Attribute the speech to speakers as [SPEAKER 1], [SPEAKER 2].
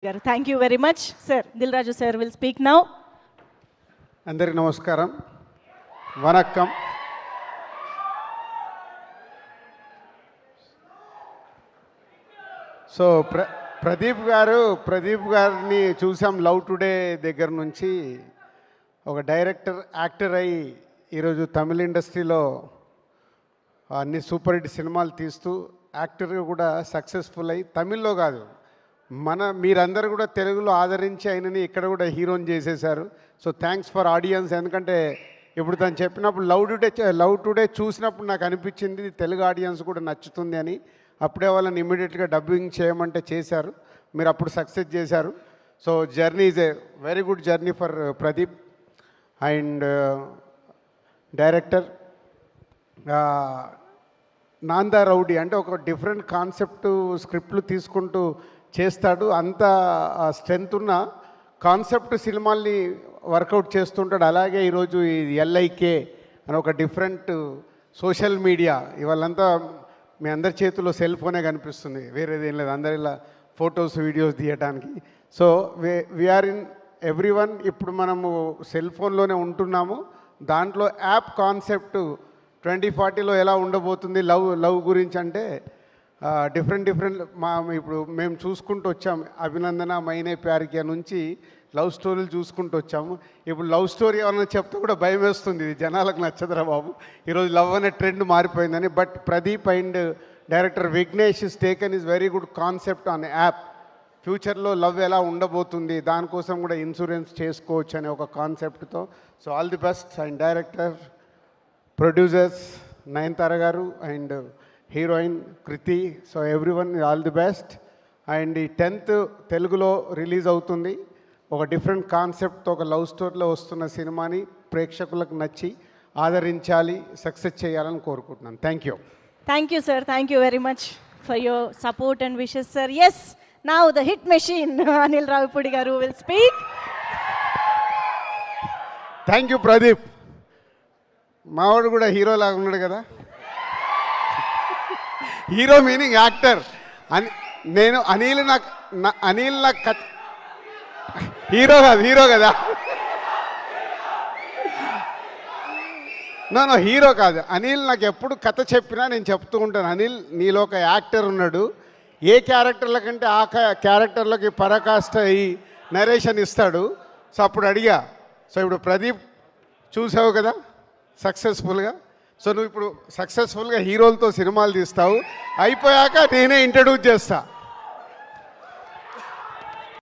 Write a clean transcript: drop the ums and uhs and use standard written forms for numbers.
[SPEAKER 1] Thank you very much, sir. Dilraju sir will speak now.
[SPEAKER 2] అందరికీ నమస్కారం, vanakkam. So Pradeep గారిని చూసాం లవ్ టుడే దగ్గర నుంచి. ఒక డైరెక్టర్, యాక్టర్ అయ్యి ఈరోజు తమిళ ఇండస్ట్రీలో అన్ని సూపర్ హిట్ సినిమాలు తీస్తూ యాక్టర్గా కూడా సక్సెస్ఫుల్ అయ్యి, తమిళ్లో కాదు మీరందరూ కూడా తెలుగులో ఆదరించి ఆయనని ఇక్కడ కూడా హీరోని చేసేశారు. So thanks for audience. ఎందుకంటే ఇప్పుడు తను చెప్పినప్పుడు లవ్ టుడే చూసినప్పుడు నాకు అనిపించింది తెలుగు ఆడియన్స్ కూడా నచ్చుతుంది అని. అప్పుడే వాళ్ళని ఇమీడియట్గా డబ్బింగ్ చేయమంటే చేశారు. మీరు అప్పుడు సక్సెస్ చేశారు. So journey is a very good journey for Pradeep. And director నాందా రౌడీ అంటే ఒక డిఫరెంట్ కాన్సెప్ట్ స్క్రిప్ట్లు తీసుకుంటూ చేస్తాడు. అంత స్ట్రెంత్ ఉన్న కాన్సెప్ట్ సినిమాల్ని వర్కౌట్ చేస్తుంటాడు. అలాగే ఈరోజు ఈ ఎల్ఐకే అని ఒక డిఫరెంట్ సోషల్ మీడియా, ఇవాళంతా మీ అందరి చేతిలో సెల్ ఫోనే కనిపిస్తుంది, వేరేది ఏం లేదు. అందరు ఇలా ఫొటోస్ వీడియోస్ తీయడానికి. So we are in every one. ఇప్పుడు మనము సెల్ ఫోన్లోనే ఉంటున్నాము. దాంట్లో యాప్ కాన్సెప్ట్ 2040లో ఎలా ఉండబోతుంది లవ్ గురించి అంటే డిఫరెంట్ ఇప్పుడు మేము చూసుకుంటూ వచ్చాము. అభినందన, మైనే ప్యారికే నుంచి లవ్ స్టోరీలు చూసుకుంటూ వచ్చాము. ఇప్పుడు లవ్ స్టోరీ ఏమన్నా చెప్తే కూడా భయం వేస్తుంది, జనాలకు నచ్చదురా బాబు, ఈరోజు లవ్ అనే ట్రెండ్ మారిపోయిందని. But Pradeep and director Vignesh is taken is very good concept on app. ఫ్యూచర్లో లవ్ ఎలా ఉండబోతుంది, దానికోసం కూడా ఇన్సూరెన్స్ చేసుకోవచ్చు అనే ఒక కాన్సెప్ట్తో. So all the best. And director, producers Nayanthara garu and heroine Kriti, so everyone all the best. And ఈ 10th తెలుగులో రిలీజ్ అవుతుంది. ఒక డిఫరెంట్ కాన్సెప్ట్తో ఒక లవ్ స్టోరీలో వస్తున్న సినిమాని ప్రేక్షకులకు నచ్చి ఆదరించాలి, సక్సెస్ చేయాలని కోరుకుంటున్నాను. Thank you.
[SPEAKER 1] Thank you, sir. Thank you very much for your support and wishes, sir. Yes, now the hit machine, Anil Ravipudi garu will speak.
[SPEAKER 2] Thank you Pradeep. మావాడు కూడా హీరో లాగా ఉన్నాడు కదా. Hero meaning actor. నేను అనిల్ నాకు hero కదా. No hero కాదు. అనిల్ నాకు ఎప్పుడు కథ చెప్పినా నేను చెప్తూ ఉంటాను, అనిల్ నీలో ఒక యాక్టర్ ఉన్నాడు, ఏ క్యారెక్టర్ల కంటే ఆ క్యారెక్టర్లకి పరాకాష్ట అయ్యి నరేషన్ ఇస్తాడు. సో అప్పుడు అడిగా. సో ఇప్పుడు ప్రదీప్ చూసావు కదా సక్సెస్ఫుల్గా. సో నువ్వు ఇప్పుడు సక్సెస్ఫుల్గా హీరోలతో సినిమాలు తీస్తావు, అయిపోయాక నేనే ఇంట్రడ్యూస్ చేస్తా.